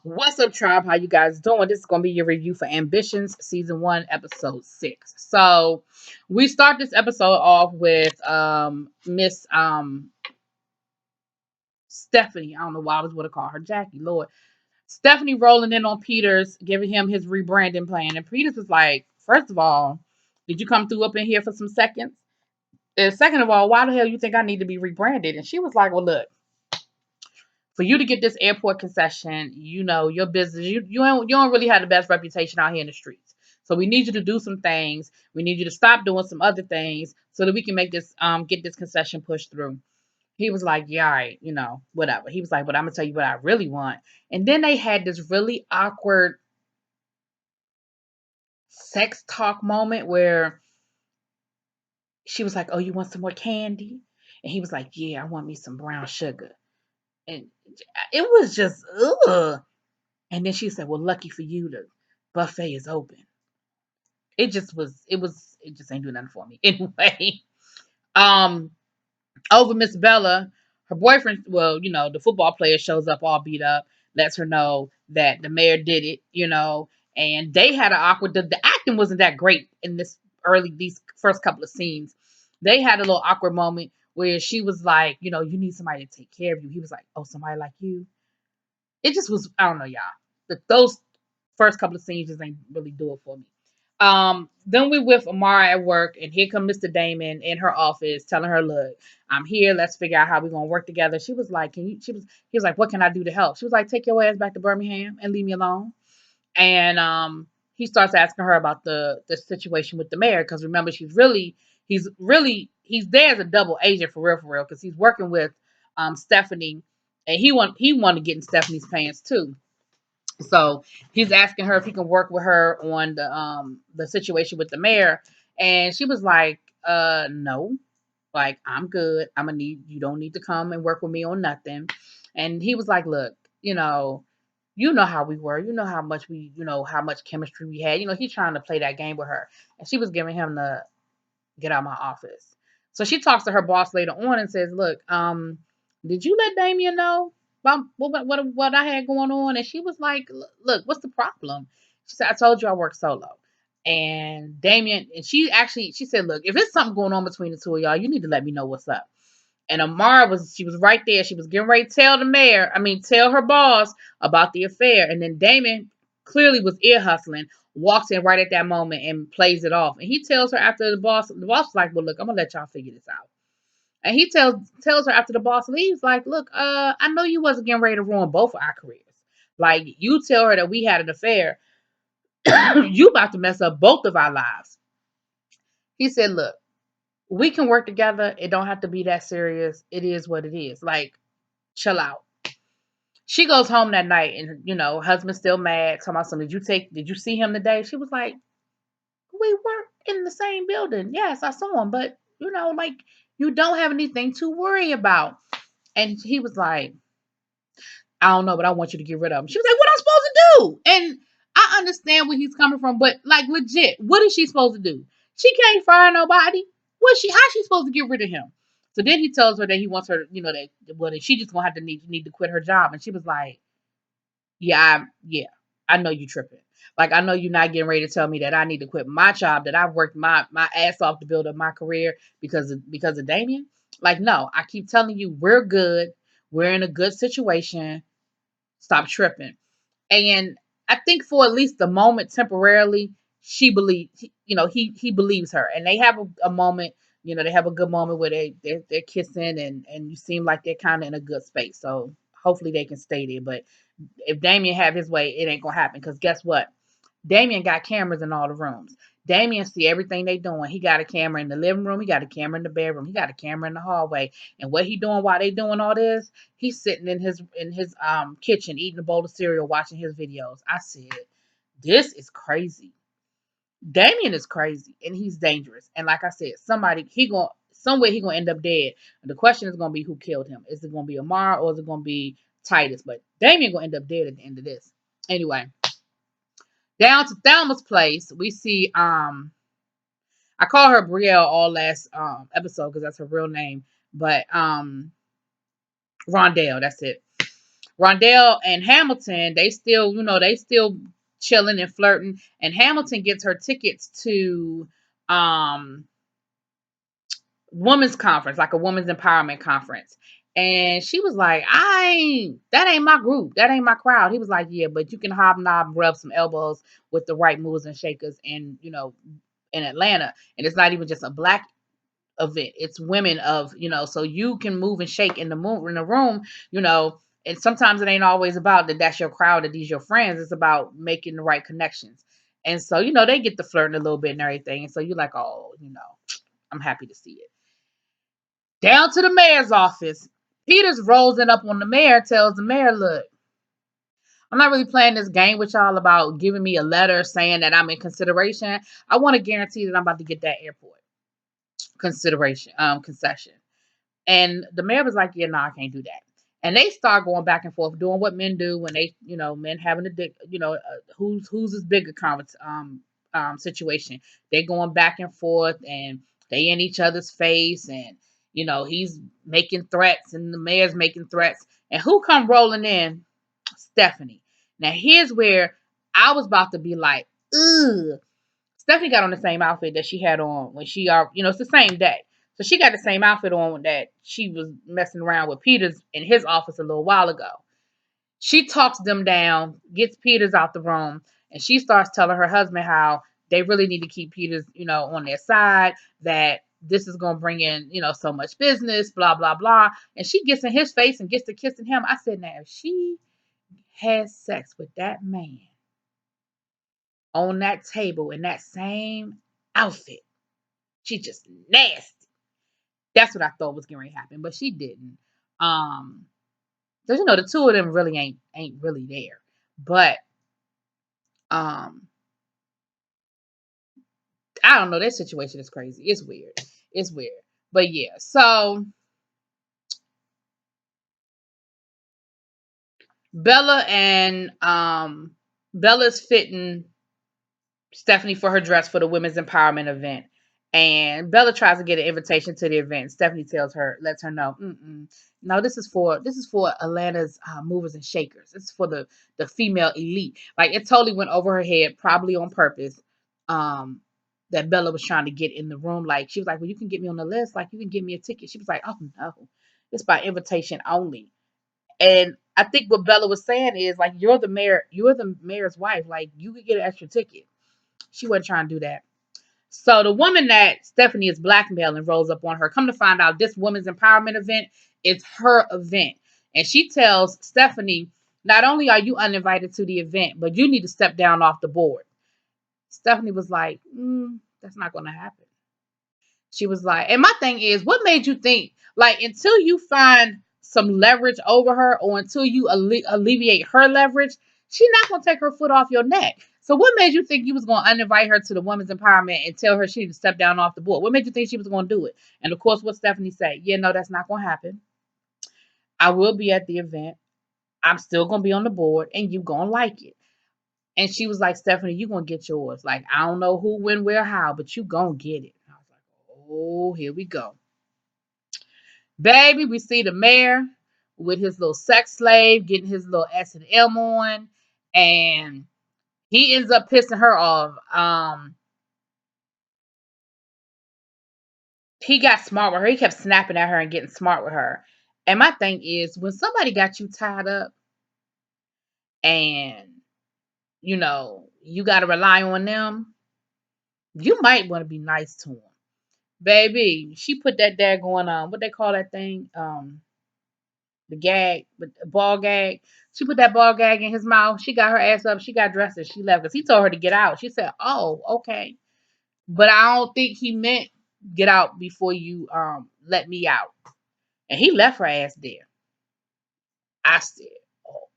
What's up, tribe? How you guys doing? This is gonna be your review for Ambitions Season 1, Episode 6. So we start this episode off with Miss Stephanie. I don't know why I was gonna call her Jackie, Lord. Stephanie rolling in on Peters, giving him his rebranding plan. And Peters was like, first of all, did you come through up in here for some seconds? And second of all, why the hell you think I need to be rebranded? And she was like, well, look, for you to get this airport concession, your business, you don't really have the best reputation out here in the streets. So we need you to do some things. We need you to stop doing some other things so that we can make this get this concession pushed through. He was like, yeah, all right, whatever. He was like, but I'm gonna tell you what I really want. And then they had this really awkward sex talk moment where she was like, oh, you want some more candy? And he was like, yeah, I want me some brown sugar. And it was just ugh. And then she said, well, lucky for you, the buffet is open. It just ain't doing nothing for me. Anyway, um, over Miss Bella, her boyfriend, well, the football player shows up all beat up, lets her know that the mayor did it, and they had an awkward, the acting wasn't that great in these first couple of scenes. They had a little awkward moment where she was like, you need somebody to take care of you. He was like, oh, somebody like you. It just was, I don't know, y'all. Those first couple of scenes just ain't really do it for me. Then we with Amara at work, and here come Mr. Damon in her office telling her, look, I'm here. Let's figure out how we're gonna work together. She was like, he was like, what can I do to help? She was like, take your ass back to Birmingham and leave me alone. And he starts asking her about the situation with the mayor, because remember, he's there as a double agent for real, because he's working with Stephanie, and he wanted to get in Stephanie's pants too. So he's asking her if he can work with her on the situation with the mayor. And she was like, no, like, I'm good. You don't need to come and work with me on nothing. And he was like, look, how we were, how much chemistry we had. He's trying to play that game with her. And she was giving him the get out of my office. So she talks to her boss later on and says, look, did you let Damien know about what I had going on? And she was like, look, what's the problem? She said, I told you I work solo. And Damien, and she said, look, if it's something going on between the two of y'all, you need to let me know what's up. And Amara was right there. She was getting ready to tell her boss about the affair. And then Damon clearly was ear hustling, walks in right at that moment and plays it off. And he tells her after the boss was like, well, look, I'm gonna let y'all figure this out. And he tells her after the boss leaves, like, look, I know you wasn't getting ready to ruin both of our careers. Like, you tell her that we had an affair, you about to mess up both of our lives. He said, look, we can work together. It don't have to be that serious. It is what it is. Like, chill out. She goes home that night, and husband's still mad. Talking about something. Did you see him today? She was like, we weren't in the same building. Yes, I saw him, but like, you don't have anything to worry about. And he was like, I don't know, but I want you to get rid of him. She was like, what am I supposed to do? And I understand where he's coming from, but like, legit, what is she supposed to do? She can't fire nobody. How's she supposed to get rid of him? So then he tells her that he wants her, that she just gonna have to need to quit her job. And she was like, yeah, I know you tripping. Like, I know you're not getting ready to tell me that I need to quit my job that I've worked my ass off to build up my career because of Damien. Like, no, I keep telling you, we're good. We're in a good situation. Stop tripping. And I think for at least the moment, temporarily, she believes, he believes her, and they have a moment. They have a good moment where they're kissing, and you seem like they're kind of in a good space. So hopefully they can stay there. But if Damien have his way, it ain't gonna happen. Because guess what? Damien got cameras in all the rooms. Damien see everything they doing. He got a camera in the living room. He got a camera in the bedroom. He got a camera in the hallway. And what he doing while they doing all this? He's sitting in his kitchen eating a bowl of cereal, watching his videos. I said, this is crazy. Damien is crazy, and he's dangerous. And like I said, somewhere he gonna end up dead. And the question is gonna be who killed him. Is it gonna be Amara or is it gonna be Titus? But Damien gonna end up dead at the end of this. Anyway, down to Thelma's place, we see I call her Brielle all last episode because that's her real name, but Rondell, that's it. Rondell and Hamilton, they still, they still chilling and flirting. And Hamilton gets her tickets to um women's conference, like a women's empowerment conference. And she was like, that ain't my group. That ain't my crowd. He was like, yeah, but you can hobnob, rub some elbows with the right movers and shakers in Atlanta. And it's not even just a black event. It's women so you can move and shake in the room, and sometimes it ain't always about that's your crowd, that these your friends. It's about making the right connections. And so, they get the flirting a little bit and everything. And so you're like, oh, I'm happy to see it. Down to the mayor's office. Peters rolls in up on the mayor, tells the mayor, look, I'm not really playing this game with y'all about giving me a letter saying that I'm in consideration. I want to guarantee that I'm about to get that airport concession. And the mayor was like, yeah, no, I can't do that. And they start going back and forth, doing what men do when they, men having a dick, who's this bigger situation. They're going back and forth, and they in each other's face, and he's making threats, and the mayor's making threats. And who come rolling in? Stephanie. Now here's where I was about to be like, ugh. Stephanie got on the same outfit that she had on when it's the same day. So she got the same outfit on that she was messing around with Peters in his office a little while ago. She talks them down, gets Peters out the room, and she starts telling her husband how they really need to keep Peters, on their side, that this is going to bring in, so much business, blah, blah, blah. And she gets in his face and gets to kissing him. I said, now, if she has sex with that man on that table in that same outfit, she just nasty. That's what I thought was going to happen, but she didn't. Because the two of them really ain't really there. But um, I don't know. That situation is crazy. It's weird. It's weird. But yeah, so Bella's fitting Stephanie for her dress for the women's empowerment event. And Bella tries to get an invitation to the event. Stephanie lets her know, no, this is for Atlanta's movers and shakers. This is for the female elite. Like, it totally went over her head, probably on purpose. That Bella was trying to get in the room. Like, she was like, well, you can get me on the list. Like, you can give me a ticket. She was like, oh no, it's by invitation only. And I think what Bella was saying is, like, you're the mayor's wife. Like, you could get an extra ticket. She wasn't trying to do that. So the woman that Stephanie is blackmailing rolls up on her. Come to find out, this women's empowerment event is her event. And she tells Stephanie, not only are you uninvited to the event, but you need to step down off the board. Stephanie was like, that's not going to happen. She was like, and my thing is, what made you think, like, until you find some leverage over her, or until you alleviate her leverage, she's not going to take her foot off your neck. So what made you think you was going to uninvite her to the women's empowerment and tell her she need to step down off the board? What made you think she was going to do it? And of course, what Stephanie said, yeah, no, that's not going to happen. I will be at the event. I'm still going to be on the board, and you going to like it. And she was like, Stephanie, you going to get yours. Like, I don't know who, when, where, how, but you going to get it. I was like, oh, here we go. Baby, we see the mayor with his little sex slave getting his little S&M on, and he ends up pissing her off. He got smart with her. He kept snapping at her and getting smart with her. And my thing is, when somebody got you tied up and, you got to rely on them, you might want to be nice to them. Baby, she put that daggone what they call that thing? The gag, the ball gag. She put that ball gag in his mouth. She got her ass up. She got dressed and she left because he told her to get out. She said, "Oh, okay," but I don't think he meant get out before you let me out. And he left her ass there. I said, "Oh."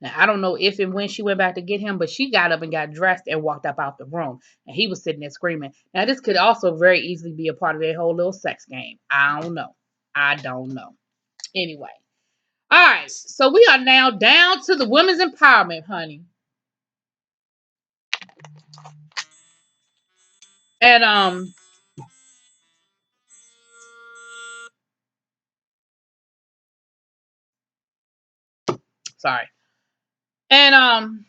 Now I don't know if and when she went back to get him, but she got up and got dressed and walked up out the room, and he was sitting there screaming. Now this could also very easily be a part of their whole little sex game. I don't know. I don't know. Anyway. All right, so we are now down to the women's empowerment, honey. And Sorry. And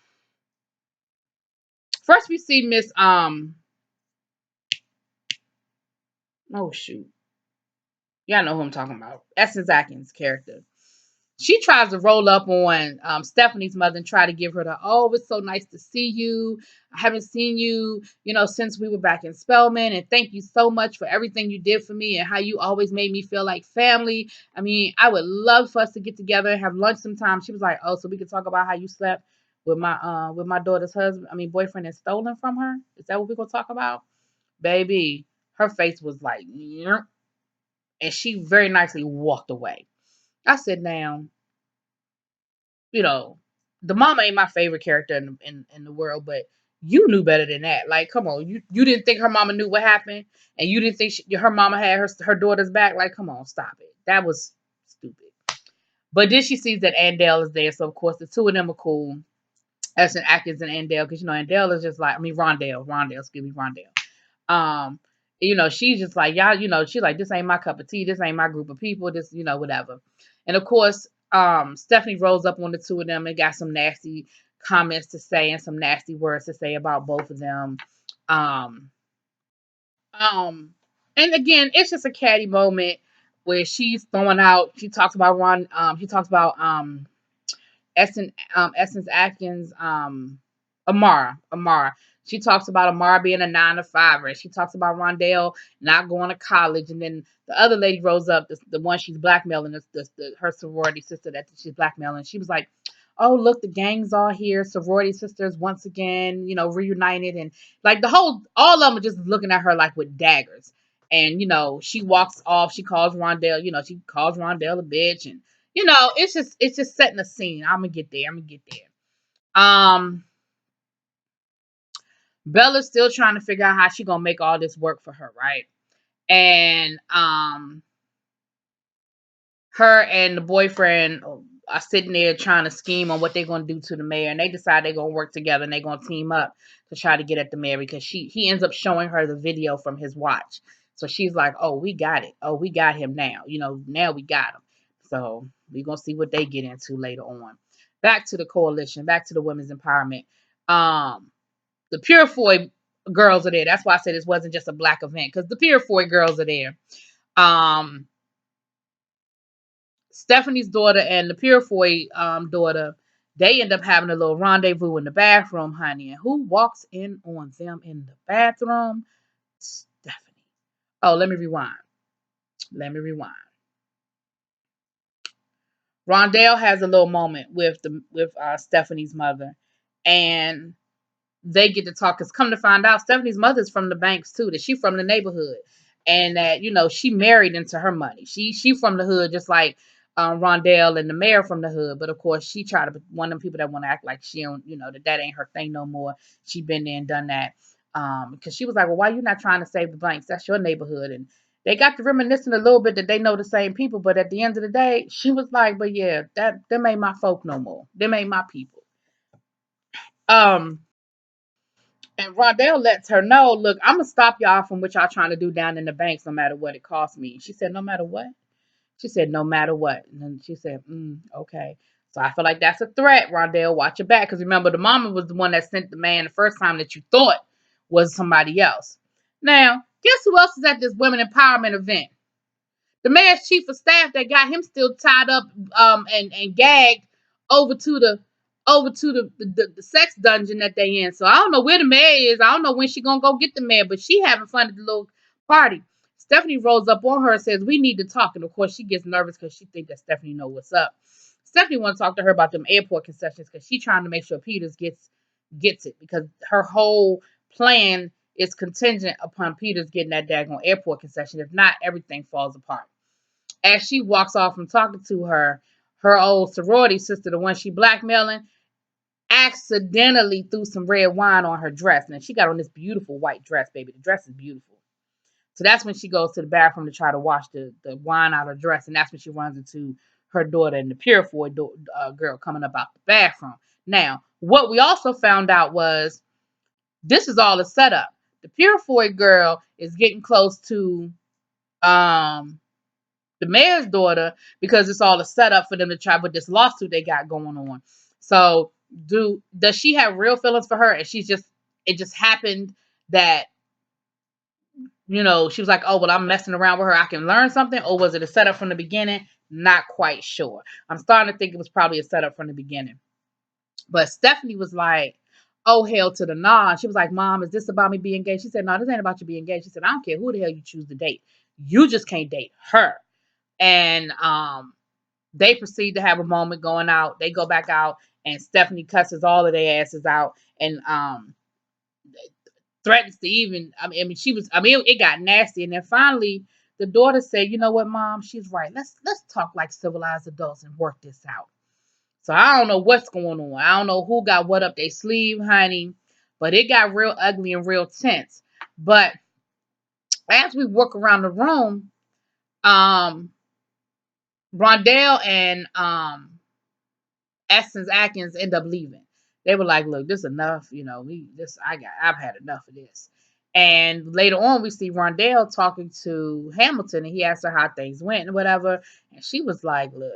first we see Miss oh shoot. Y'all know who I'm talking about. Essence Atkins' character. She tries to roll up on Stephanie's mother and try to give her the, oh, it's so nice to see you. I haven't seen you, since we were back in Spelman. And thank you so much for everything you did for me and how you always made me feel like family. I mean, I would love for us to get together and have lunch sometime. She was like, oh, so we could talk about how you slept with my daughter's boyfriend and stolen from her. Is that what we're going to talk about? Baby, her face was like, "Nyeh," and she very nicely walked away. I said, now, you know, the mama ain't my favorite character in the world, but you knew better than that. Like, come on, you didn't think her mama knew what happened, and you didn't think her mama had her daughter's back. Like, come on, stop it. That was stupid. But then she sees that Andale is there, so of course the two of them are cool. As an Atkins and Andale, because Andale is just like, I mean Rondale, excuse me, Rondale. Um, she's just like, y'all, she's like, this ain't my cup of tea, this ain't my group of people, this, whatever. And of course, Stephanie rolls up on the two of them and got some nasty comments to say and some nasty words to say about both of them. Um, and again, it's just a catty moment where she's throwing out, she talks about Essence Atkins, Amara. She talks about Amara being a 9-to-5er. She talks about Rondale not going to college. And then the other lady rose up, the one she's blackmailing, her sorority sister that she's blackmailing. She was like, oh, look, the gang's all here. Sorority sisters once again, reunited. And like all of them are just looking at her like with daggers. And, she walks off. She calls Rondale, a bitch. And it's just setting a scene. I'm gonna get there. Bella's still trying to figure out how she gonna make all this work for her, right? And her and the boyfriend are sitting there trying to scheme on what they're gonna do to the mayor, and they decide they're gonna work together and they're gonna team up to try to get at the mayor because he ends up showing her the video from his watch. So she's like, oh, we got it. Oh, we got him now. Now we got him. So we're gonna see what they get into later on. Back to the coalition, back to the women's empowerment. The Purefoy girls are there. That's why I said this wasn't just a black event, because the Purefoy girls are there. Stephanie's daughter and the Purefoy daughter, they end up having a little rendezvous in the bathroom, honey. And who walks in on them in the bathroom? Stephanie. Oh, let me rewind. Rondale has a little moment with Stephanie's mother, and they get to talk. Because come to find out, Stephanie's mother's from the banks too. That she from the neighborhood, and that she married into her money. She from the hood, just like Rondale and the mayor from the hood. But of course, she tried to be one of them people that want to act like she don't, that ain't her thing no more. She been there and done that. Because she was like, well, why you not trying to save the banks? That's your neighborhood. And they got to reminiscing a little bit that they know the same people. But at the end of the day, she was like, but yeah, them ain't my folk no more. Them ain't my people. Um. And Rondell lets her know, look, I'm gonna stop y'all from what y'all trying to do down in the banks, no matter what it costs me. She said, no matter what? She said, no matter what. And then she said, okay. So I feel like that's a threat, Rondell. Watch your back. Because remember, the mama was the one that sent the man the first time that you thought was somebody else. Now, guess who else is at this women empowerment event? The mayor's chief of staff that got him still tied up and gagged over to the sex dungeon that they in. So I don't know where the mayor is. I don't know when she gonna go get the mayor, but she having fun at the little party. Stephanie rolls up on her and says, we need to talk. And of course she gets nervous because she thinks that Stephanie know what's up. Stephanie wants to talk to her about them airport concessions because she's trying to make sure Peters gets it, because her whole plan is contingent upon Peters getting that daggone airport concession. If not, everything falls apart. As she walks off from talking to her old sorority sister, the one she blackmailing, accidentally threw some red wine on her dress. And she got on this beautiful white dress, baby. The dress is beautiful. So that's when she goes to the bathroom to try to wash the wine out of her dress. And that's when she runs into her daughter and the Purefoy girl coming up out the bathroom. Now, what we also found out was this is all a setup. The Purefoy girl is getting close to the mayor's daughter, because it's all a setup for them to try with this lawsuit they got going on. So does she have real feelings for her? And it just happened that, she was like, oh, well, I'm messing around with her, I can learn something, or was it a setup from the beginning? Not quite sure. I'm starting to think it was probably a setup from the beginning. But Stephanie was like, oh, hell to the nah. She was like, Mom, is this about me being gay? She said, no, this ain't about you being gay. She said, I don't care who the hell you choose to date. You just can't date her. And they proceed to have a moment going out. They go back out, and Stephanie cusses all of their asses out, and threatens to even. It got nasty, and then finally, the daughter said, "You know what, Mom? She's right. Let's talk like civilized adults and work this out." So I don't know what's going on. I don't know who got what up their sleeve, honey, but it got real ugly and real tense. But as we walk around the room, um, Rondell and Essence Atkins end up leaving. They were like, "Look, this is enough. I've had enough of this." And later on, we see Rondell talking to Hamilton, and he asked her how things went and whatever, and she was like, "Look."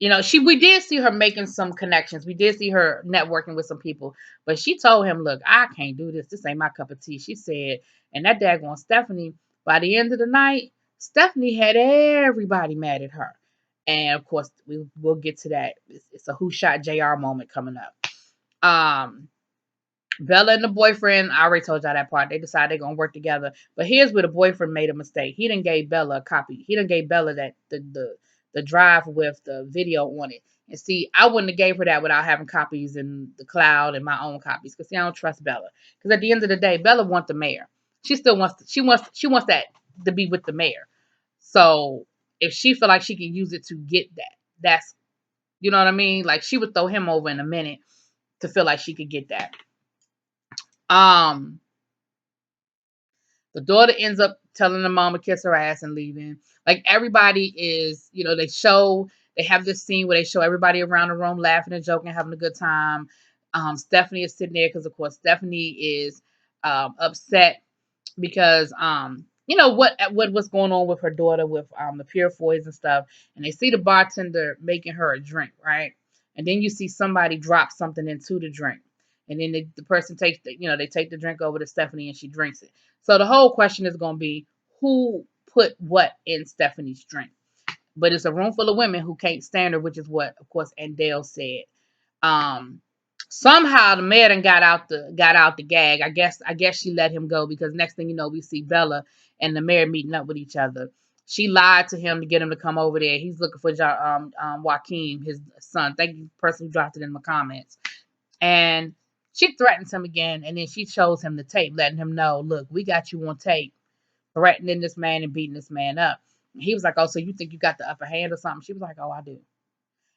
We did see her making some connections. We did see her networking with some people, but she told him, "Look, I can't do this. This ain't my cup of tea." She said, and that daggone Stephanie, by the end of the night, Stephanie had everybody mad at her. And of course, we'll get to that. It's a who shot JR moment coming up. Bella and the boyfriend, I already told y'all that part. They decided they're gonna work together. But here's where the boyfriend made a mistake. He didn't gave Bella a copy. He didn't gave Bella that the drive with the video on it. And see, I wouldn't have gave her that without having copies in the cloud and my own copies. Because see, I don't trust Bella. Because at the end of the day, Bella wants the mayor. She still wants that to be with the mayor. So if she feel like she can use it to get that, that's you know what I mean? Like she would throw him over in a minute to feel like she could get that. Um, the daughter ends up telling the mom to kiss her ass and leaving. Like everybody is, they have this scene where they show everybody around the room laughing and joking, having a good time. Stephanie is sitting there because, of course, Stephanie is upset because what's going on with her daughter with the Purefoys and stuff, and they see the bartender making her a drink, right? And then you see somebody drop something into the drink, and then the person takes they take the drink over to Stephanie and she drinks it. So the whole question is going to be who put what in Stephanie's drink, but it's a room full of women who can't stand her, which is what, of course, Andale said. Um, Somehow the mayor done got out the gag. I guess she let him go because next thing you know, we see Bella and the mayor meeting up with each other. She lied to him to get him to come over there. He's looking for Joaquin, his son. Thank you, person who dropped it in my comments. And she threatens him again, and then she shows him the tape, letting him know, look, we got you on tape threatening this man and beating this man up. And he was like, oh, so you think you got the upper hand or something? She was like, oh, I do,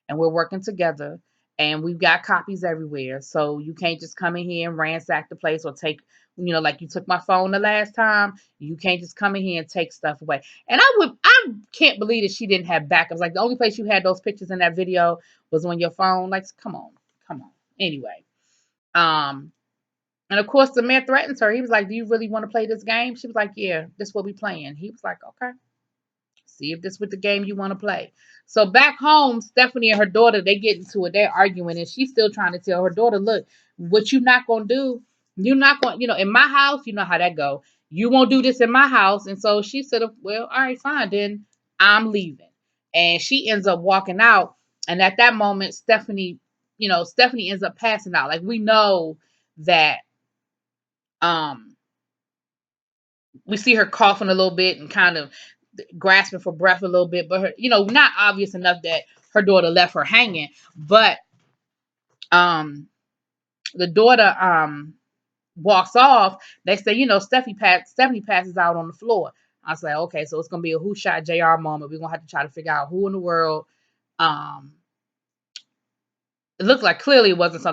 and we're working together, and we've got copies everywhere. So you can't just come in here and ransack the place or take, like you took my phone the last time. You can't just come in here and take stuff away. And I can't believe that she didn't have backups. Like the only place you had those pictures in that video was on your phone. Like, come on. Anyway, um, and of course the man threatens her. He was like, "Do you really want to play this game?" She was like, "Yeah, this is what we playing." He was like, "Okay. See if this with the game you want to play." So back home, Stephanie and her daughter, they get into it. They're arguing, and she's still trying to tell her daughter, "Look, what you not gonna do? You're not gonna, in my house, you know how that go. You won't do this in my house." And so she said, "Well, all right, fine, then I'm leaving." And she ends up walking out. And at that moment, Stephanie ends up passing out. Like we know that, um, we see her coughing a little bit and kind of grasping for breath a little bit, but her, not obvious enough that her daughter left her hanging. But um, the daughter walks off. They say, Stephanie passes out on the floor. I was like, okay, so it's gonna be a who shot JR moment. We're gonna have to try to figure out who in the world. It looked like clearly it wasn't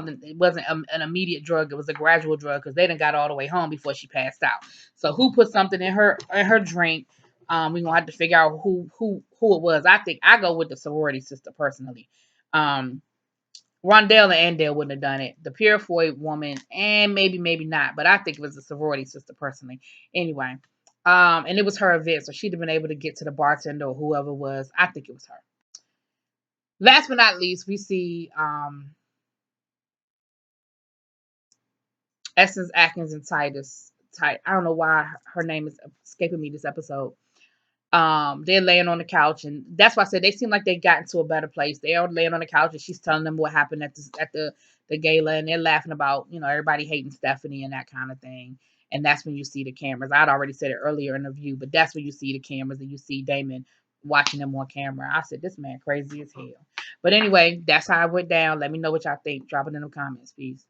an immediate drug. It was a gradual drug because they didn't got all the way home before she passed out. So who put something in her drink? We're gonna have to figure out who it was. I think I go with the sorority sister personally. Rondell and Andale wouldn't have done it. The Purefoy woman, and maybe not, but I think it was the sorority sister personally. Anyway, And it was her event, so she'd have been able to get to the bartender or whoever it was. I think it was her. Last but not least, we see Essence Atkins and Titus. I don't know why her name is escaping me this episode. They're laying on the couch, and that's why I said they seem like they got into a better place. They are laying on the couch, and she's telling them what happened at the gala, and they're laughing about everybody hating Stephanie and that kind of thing. And that's when you see the cameras. I'd already said it earlier in the view, but that's when you see the cameras and you see Damon watching them on camera. I said, this man crazy as hell. But anyway, that's how it went down. Let me know what y'all think. Drop it in the comments, please.